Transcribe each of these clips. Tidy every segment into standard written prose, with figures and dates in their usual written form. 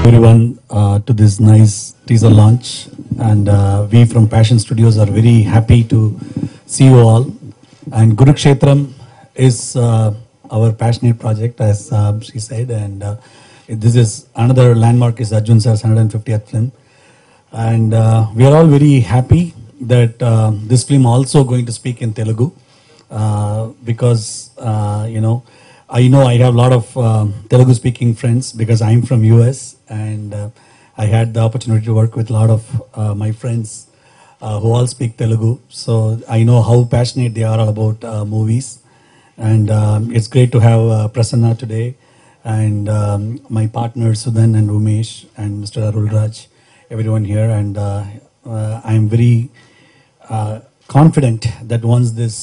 Everyone to this nice teaser launch, and we from Passion Studios are very happy to see you all. And Kurukshetram is our passionate project, as she said, and this is another landmark, is Arjun sir's 150th film, and we are all very happy that this film also going to speak in Telugu, because I know I have a lot of Telugu speaking friends because I'm from US, and I had the opportunity to work with a lot of my friends who all speak Telugu. So I know how passionate they are about movies, and it's great to have Prasanna today, and my partners Sudan and Umesh and Mr. Arul Raj, everyone here, and I'm very confident that once this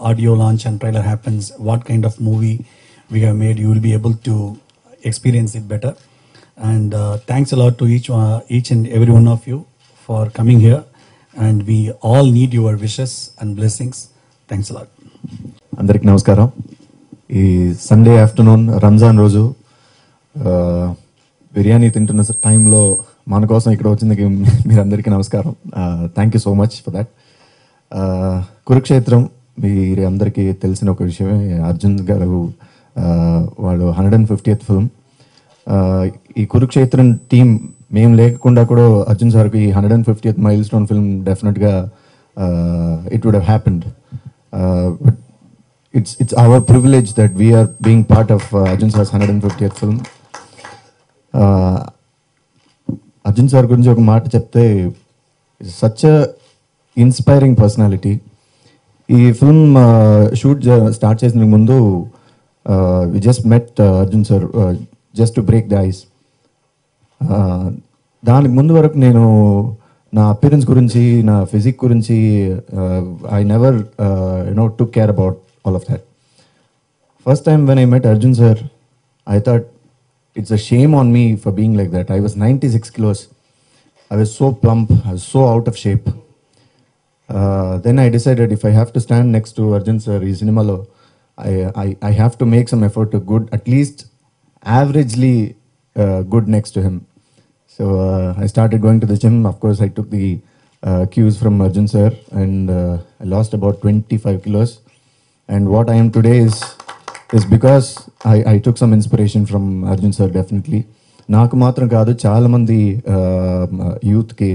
audio launch and trailer happens, what kind of movie we have made, you will be able to experience it better. And thanks a lot to each and every one of you for coming here, and we all need your wishes and blessings. Thanks a lot. అందరికి నమస్కారం. ఈ Sunday afternoon Ramzan రోజు బిర్యానీ తింటున్న టైంలో మన కోసం ఇక్కడ వచ్చింది మీరందరికీ నమస్కారం. Thank you so much for that. Kurukshetram మీరు అందరికీ తెలిసిన ఒక విషయమే. అర్జున్ గారు వాళ్ళు 150th ఫిల్మ్. ఈ కురుక్షేత్రం టీం మేము లేకుండా కూడా అర్జున్ సార్కి ఈ 150th మైల్ స్టోన్ ఫిల్మ్ డెఫినెట్గా it would have happened. But it's our privilege that we are being part of Arjun Sar's 150th film. Arjun Sar గురించి ఒక మాట చెప్తే, such a inspiring personality. ఈ ఫిల్మ్ షూట్ స్టార్ట్ చేసిన ముందు we just met Arjun Sir just to break the ice. దానికి ముందు వరకు నేను నా అపిరెన్స్ గురించి, నా ఫిజిక్ గురించి I never took care about all of that. First time when I met Arjun Sir, I thought it's a shame on me for being like that. I was 96 kilos. I was so plump. I was so out of shape. Then I decided if I have to stand next to Arjun Sir in cinema lo, I have to make some effort to good, at least averagely good next to him. So I started going to the gym. Of course, I took the cues from Arjun Sir, and I lost about 25 kilos. And what I am today is because I took some inspiration from Arjun Sir, definitely. నాకు మాత్రం కాదు, చాలామంది యూత్కి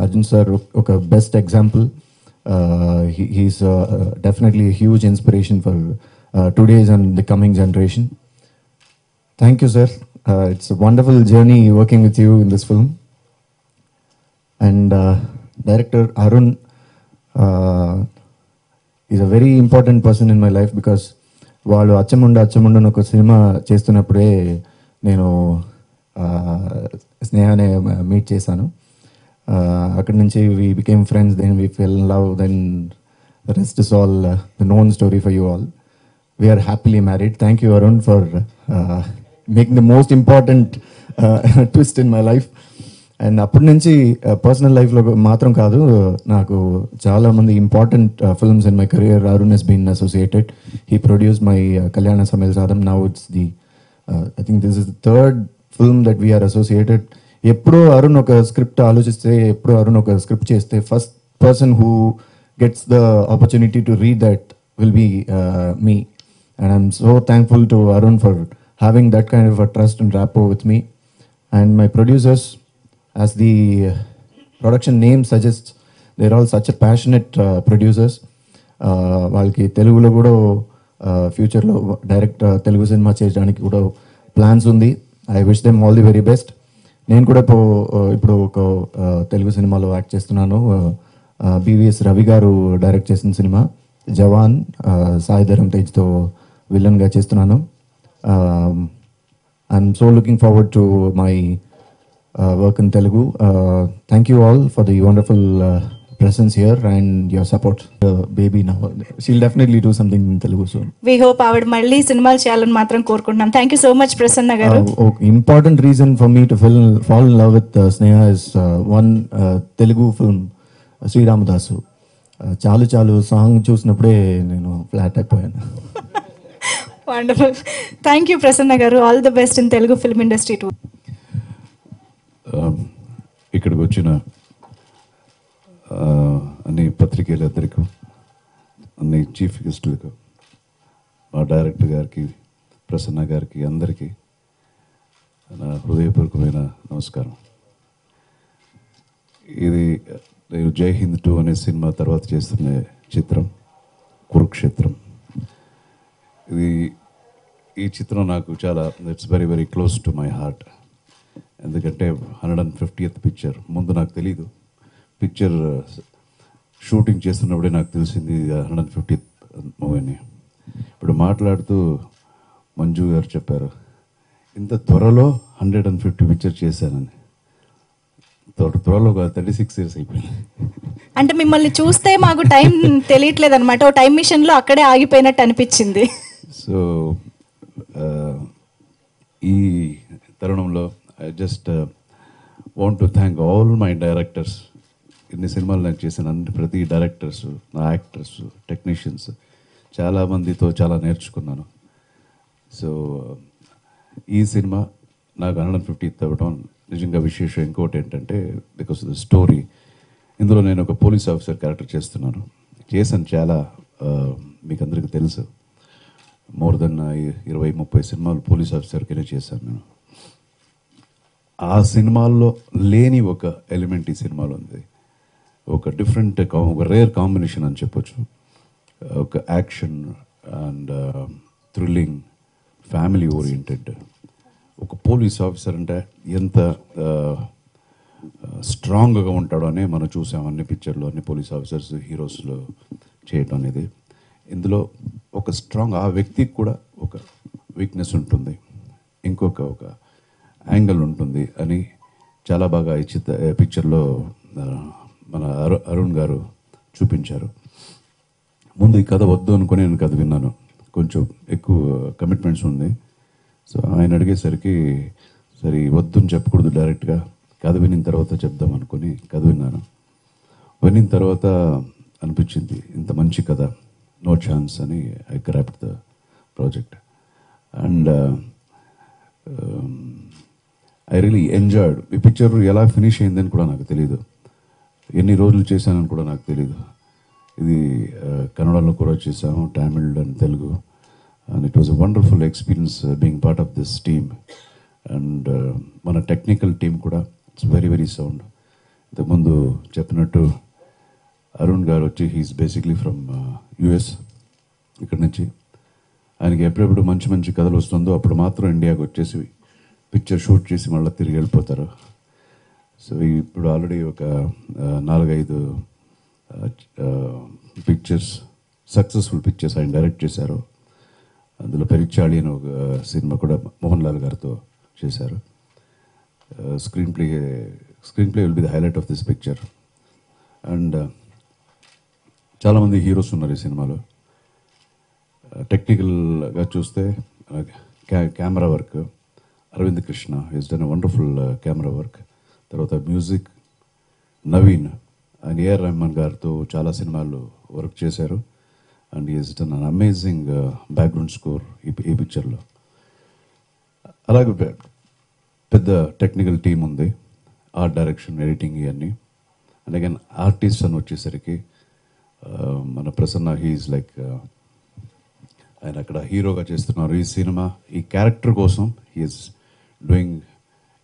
Arjun sir ఒక best example. He's definitely huge inspiration for today's and the coming generation. Thank you sir. It's wonderful journey working with you in this film. And director Arun is a very important person in my life, because వాళ్ళు అచ్చముండ ఒక cinema చేస్తున్నప్పుడే నేను స్నేహానే meet చేశాను. అక్కడి నుంచి we became friends, then we fell in love, then the rest is all the known story for you all. We are happily married. Thank you Arun for making the most important twist in my life. And అప్పటి నుంచి personal లైఫ్లో మాత్రం కాదు, నాకు చాలామంది important films in my career Arun has been associated. He produced my Kalyana Samayal Saadham. Now it's the I think this is the third film that we are associated. ఎప్పుడో అరుణ్ ఒక script ఆలోచిస్తే, ఎప్పుడో అరుణ్ ఒక స్క్రిప్ట్ చేస్తే, first person who gets the opportunity to read that will be me. And I'm so thankful to Arun for having that kind of a trust and rapport with me. And my producers, as the production name suggests, they're all such a passionate producers. వాళ్ళకి తెలుగులో కూడా ఫ్యూచర్లో direct Telugu cinema చేయడానికి కూడా plans ఉంది. I wish them all the very best. నేను కూడా ఇప్పుడు ఒక తెలుగు సినిమాలో యాక్ట్ చేస్తున్నాను. బివిఎస్ రవి గారు డైరెక్ట్ చేసిన సినిమా జవాన్, సాయి ధరమ్ తేజ్తో విలన్గా చేస్తున్నాను. I'm so looking forward to my work in Telugu. Thank you all for the wonderful presence here and your support. Baby now, she'll definitely do something in Telugu soon. We hope ఆవిడ మళ్ళీ సినిమాలు చేయాలని మాత్రం కోరుకుంటున్నాం. Thank you so much Prasanna garu. Important reason for me to fall in love with Sneha is one Telugu film, Sri Ramadasu. చాలు song చూసినప్పుడే నేను flat అయిపోయాను. Wonderful. Thank you, Prasanna garu. All the best in Telugu film industry too. ఇక్కడికి వచ్చిన అన్ని పత్రికేయులందరికీ, అన్ని chief గెస్టులకు, మా director గారికి, ప్రసన్న గారికి, అందరికీ నా హృదయపూర్వకమైన నమస్కారం. ఇది నేను జై హింద్ 2 అనే సినిమా తర్వాత చేస్తున్న చిత్రం కురుక్షేత్రం. ఈ చిత్రం నాకు చాలా it's very very close to my heart. ఎందుకంటే 150th పిక్చర్. ముందు నాకు తెలీదు, పిక్చర్ షూటింగ్ చేస్తున్నప్పుడే నాకు తెలిసింది 150th మూవీని. ఇప్పుడు మాట్లాడుతూ మంజు గారు చెప్పారు, ఇంత త్వరలో 150 పిక్చర్ చేశానని. త్వరలో కాదు, 36 years అయిపోయింది. అంటే మిమ్మల్ని చూస్తే మాకు టైం తెలియట్లేదు అనమాట. ఓ టైం మిషన్ లో అక్కడే ఆగిపోయినట్టు అనిపించింది. సో ఈ తరుణంలో I just want to thank all my directors. ఇన్ని సినిమాలు నాకు చేసిన ప్రతి డైరెక్టర్స్, నా యాక్టర్స్, టెక్నీషియన్స్, చాలామందితో చాలా నేర్చుకున్నాను. సో ఈ సినిమా నాకు 150th అవ్వడం నిజంగా విశేషం. ఇంకోటి ఏంటంటే బికాస్ ద స్టోరీ, ఇందులో నేను ఒక పోలీస్ ఆఫీసర్ క్యారెక్టర్ చేస్తున్నాను. చేశాను చాలా, మీకు అందరికీ తెలుసు. మోర్ దెన్ 20-30 సినిమాలు పోలీస్ ఆఫీసర్కినే చేశాను నేను. ఆ సినిమాల్లో లేని ఒక ఎలిమెంట్ ఈ సినిమాలో ఉంది. ఒక డిఫరెంట్, ఒక రేర్ కాంబినేషన్ అని చెప్పొచ్చు. ఒక action and thrilling, family oriented. ఒక పోలీస్ ఆఫీసర్ అంటే ఎంత స్ట్రాంగ్గా ఉంటాడో అని మనం చూసాం అన్ని పిక్చర్లో, అన్ని పోలీస్ ఆఫీసర్స్ హీరోస్లో చేయటం అనేది. ఇందులో ఒక స్ట్రాంగ్, ఆ వ్యక్తికి కూడా ఒక వీక్నెస్ ఉంటుంది, ఒక యాంగిల్ ఉంటుంది అని చాలా బాగా ఈ పిక్చర్లో మన అరుణ్ గారు చూపించారు. ముందు ఈ కథ వద్దు అనుకుని నేను కథ విన్నాను, కొంచెం ఎక్కువ కమిట్మెంట్స్ ఉంది. సో ఆయన అడిగేసరికి సరే వద్దు అని చెప్పకూడదు డైరెక్ట్గా, కథ వినిన తర్వాత చెప్దాం అనుకుని కథ విన్నాను. వినిన తర్వాత అనిపించింది ఇంత మంచి కథ, నో ఛాన్స్ అని I grabbed the project. And I really enjoyed. ఈ పిక్చర్ ఎలా ఫినిష్ అయిందని కూడా నాకు తెలియదు, ఎన్ని రోజులు చేశానని కూడా నాకు తెలియదు. ఇది కన్నడలో కూడా చేశాము, Tamil and Telugu. And it was a wonderful experience being part of this team. And మన టెక్నికల్ టీమ్ కూడా ఇట్స్ వెరీ వెరీ సౌండ్. ఇంతకుముందు చెప్పినట్టు అరుణ్ గారు వచ్చి హీఈస్ బేసిక్లీ ఫ్రమ్ US. ఇక్కడ నుంచి ఆయనకి ఎప్పుడెప్పుడు మంచి మంచి కథలు వస్తుందో అప్పుడు మాత్రం ఇండియాకి వచ్చేసి పిక్చర్ షూట్ చేసి మళ్ళీ తిరిగి వెళ్ళిపోతారు. సో ఇప్పుడు ఆల్రెడీ ఒక 4-5 పిక్చర్స్, సక్సెస్ఫుల్ పిక్చర్స్ ఆయన డైరెక్ట్ చేశారు. అందులో పెరిచాళి అని ఒక సినిమా కూడా మోహన్ లాల్ గారితో చేశారు. Screen play will be the highlight of this picture. And చాలామంది హీరోస్ ఉన్నారు ఈ సినిమాలో. టెక్నికల్గా చూస్తే camera work, Aravind Krishna is done a wonderful camera work. తర్వాత మ్యూజిక్ నవీన్, ఆయన AR రెహమాన్ గారితో చాలా సినిమాల్లో వర్క్ చేశారు. And is done an amazing background score ఈ పిక్చర్లో. అలాగే పెద్ద టెక్నికల్ టీం ఉంది, ఆర్ట్ డైరెక్షన్, ఎడిటింగ్ ఇవన్నీ. అండ్ అగైన్ ఆర్టిస్ట్ అని వచ్చేసరికి మన ప్రసన్న, హీఈస్ లైక్ ఆయన అక్కడ హీరోగా చేస్తున్నారు ఈ సినిమా. ఈ క్యారెక్టర్ కోసం హీఈస్ డూయింగ్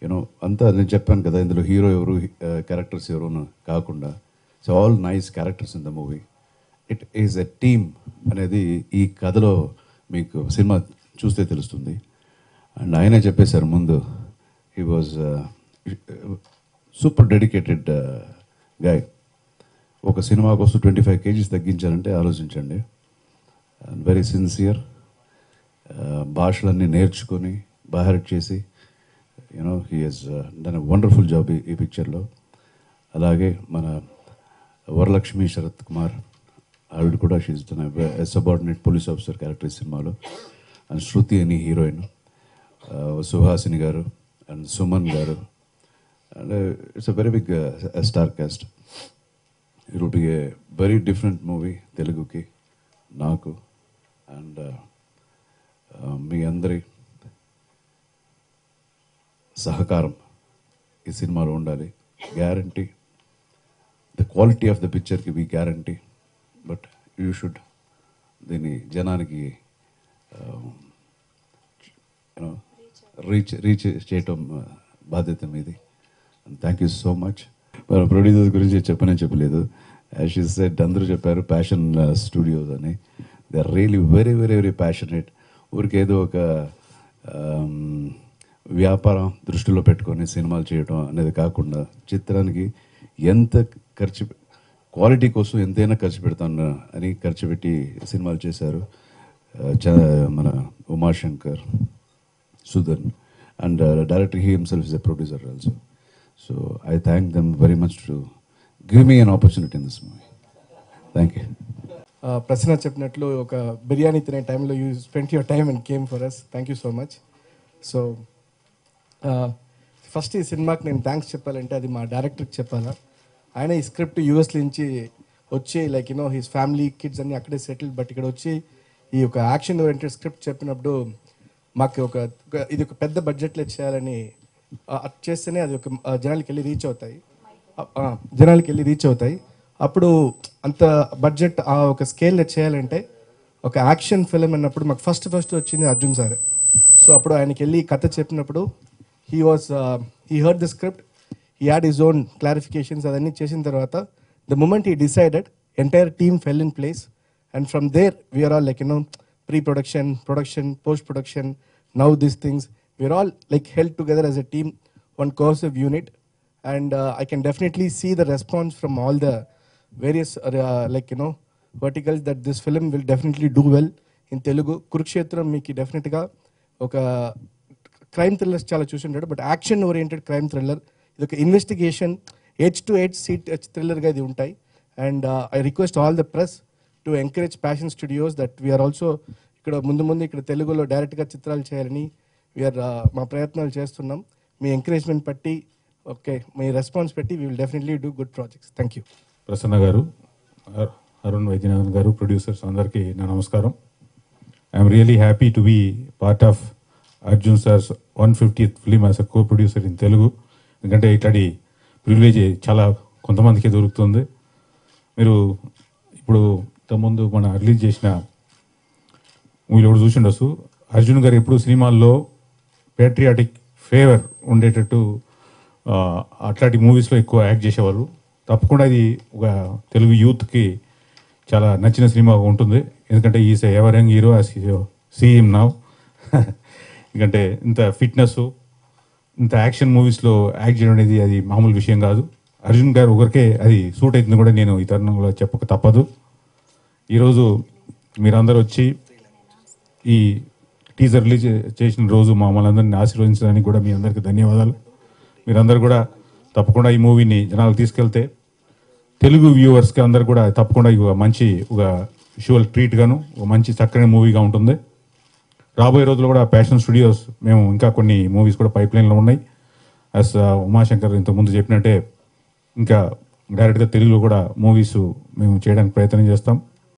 యూనో అంతా. నేను చెప్పాను కదా ఇందులో హీరో ఎవరు, క్యారెక్టర్స్ ఎవరు కాకుండా, so all nice characters in the movie. It is a team అనేది ఈ కథలో మీకు సినిమా చూస్తే తెలుస్తుంది. అండ్ ఆయనే చెప్పేశారు ముందు, he was super dedicated guy. ఒక సినిమా కోసం 25 kgs తగ్గించాలంటే ఆలోచించండి. అండ్ వెరీ సిన్సియర్, భాషలన్నీ నేర్చుకొని బైహార్ట్ చేసి you know he has done a wonderful job ఈ పిక్చర్లో. అలాగే మన వరలక్ష్మి శరత్ కుమార్, ఆవిడ కూడా she's done a subordinate police officer character ఈ సినిమాలో. అండ్ శృతి అని హీరోయిన్, సుహాసిని గారు అండ్ సుమన్ గారు. And it's a very big star cast. It will be a very different movie తెలుగుకి, నాకు. అండ్ మీ అందరి సహకారం ఈ సినిమాలో ఉండాలి, guarantee. The quality of the పిక్చర్కి we guarantee. But you should దీన్ని జనానికి రీచ్ చేయటం బాధ్యత మీది. Thank you so much. Producers గురించి చెప్పలేదు. యాజ్ షీ సెడ్, అందరూ చెప్పారు ప్యాషన్ స్టూడియోస్ అని. They are really very very very passionate. ఊరికేదో ఒక వ్యాపారం దృష్టిలో పెట్టుకొని సినిమాలు చేయడం అనేది కాకుండా, చిత్రానికి ఎంత క్వాలిటీ కోసం ఎంతైనా ఖర్చు పెడతాను అని ఖర్చు పెట్టి సినిమాలు చేశారు మన Umashankar, Sudhan, and director he himself is a producer also. So I thank them very much to give me an opportunity in this movie. Thank you. Prasanna చెప్పినట్లు ఒక బిర్యానీ తినే టైంలో you spend your time and came for us. Thank you so much. So first ఈ సినిమాకి నేను thanks చెప్పాలంటే అది మా డైరెక్టర్కి చెప్పాలా. ఆయన ఈ స్క్రిప్ట్ యూఎస్ నుంచి వచ్చి like you know his family kids అన్ని అక్కడే సెటిల్, బట్ ఇక్కడ వచ్చి ఈ ఒక యాక్షన్ ఓరియంటెడ్ స్క్రిప్ట్ చెప్పినప్పుడు మాకు ఇది ఒక పెద్ద బడ్జెట్లో చేయాలని చేస్తేనే అది ఒక జనాలకి వెళ్ళి రీచ్ అవుతాయి. అప్పుడు అంత బడ్జెట్ ఆ ఒక స్కేల్లో చేయాలంటే ఒక యాక్షన్ ఫిలిం అన్నప్పుడు మాకు ఫస్ట్ వచ్చింది అర్జున్ సార్. సో అప్పుడు ఆయనకి వెళ్ళి కథ చెప్పినప్పుడు he heard the script, he had his own clarifications. అదన్నీ చేసిన తర్వాత the moment he decided, entire team fell in place. And from there we're all like you know pre-production, production, post-production, now these things, we're all like held together as a team, one cohesive unit. And I can definitely see the response from all the various like you know verticals that this film will definitely do well in Telugu. Kurukshetram meeki definitely ga oka crime thriller chala chusuntaru, but action oriented crime thriller, idoka investigation edge to edge seat thriller ga idi untai. And I request all the press to encourage Passion Studios that we are also ఇక్కడ ముందు ఇక్కడ తెలుగులో డైరెక్ట్గా చిత్రాలు చేయాలని we are మా ప్రయత్నాలు చేస్తున్నాం. మీ ఎంకరేజ్మెంట్ బట్టి, ఓకే, మీ రెస్పాన్స్ పెట్టి we will definitely do good projects. Thank you. Prasanna garu, Arun Vaidyanathan garu, producers అందరికీ నా నమస్కారం. I'm really happy to be part of Arjun sir's 150th film as a co producer in Telugu. ఎందుకంటే ఇట్లాంటి ప్రివిలేజ్ చాలా కొంతమందికి దొరుకుతుంది. మీరు ఇప్పుడు ఇంతకుముందు మన రిలీజ్ చేసిన మూవీలో కూడా చూసిండొచ్చు, అర్జున్ గారు ఎప్పుడు సినిమాల్లో పేట్రియాటిక్ ఫేవర్ ఉండేటట్టు అట్లాంటి మూవీస్లో ఎక్కువ యాక్ట్ చేసేవారు. తప్పకుండా ఇది ఒక తెలుగు యూత్కి చాలా నచ్చిన సినిమా ఉంటుంది. ఎందుకంటే is ever young hero as see him now. ఎందుకంటే ఇంత ఫిట్నెస్, ఇంత యాక్షన్ మూవీస్లో యాక్ట్ చేయడం అనేది అది మామూలు విషయం కాదు. అర్జున్ గారు ఒకరికే అది సూట్ అవుతుంది కూడా నేను ఈ తరుణంలో చెప్పక తప్పదు. ఈరోజు మీరందరూ వచ్చి ఈ టీజర్ రిలీజ్ చేసిన రోజు మమ్మల్ని అందరినీ ఆశీర్వదించడానికి కూడా మీ అందరికీ ధన్యవాదాలు. మీరందరూ కూడా తప్పకుండా ఈ మూవీని జనాలకు తీసుకెళ్తే తెలుగు వ్యూవర్స్కి అందరు కూడా తప్పకుండా ఒక మంచి ఒక విజువల్ ట్రీట్గాను ఒక మంచి చక్కని మూవీగా ఉంటుంది. రాబోయే రోజుల్లో కూడా ప్యాషన్ స్టూడియోస్ మేము ఇంకా కొన్ని మూవీస్ కూడా పైప్లైన్లో ఉన్నాయి. యాజ్ ఉమాశంకర్ ఇంతకుముందు చెప్పినట్టే ఇంకా డైరెక్ట్గా తెలుగులో కూడా మూవీస్ మేము చేయడానికి ప్రయత్నం చేస్తాం.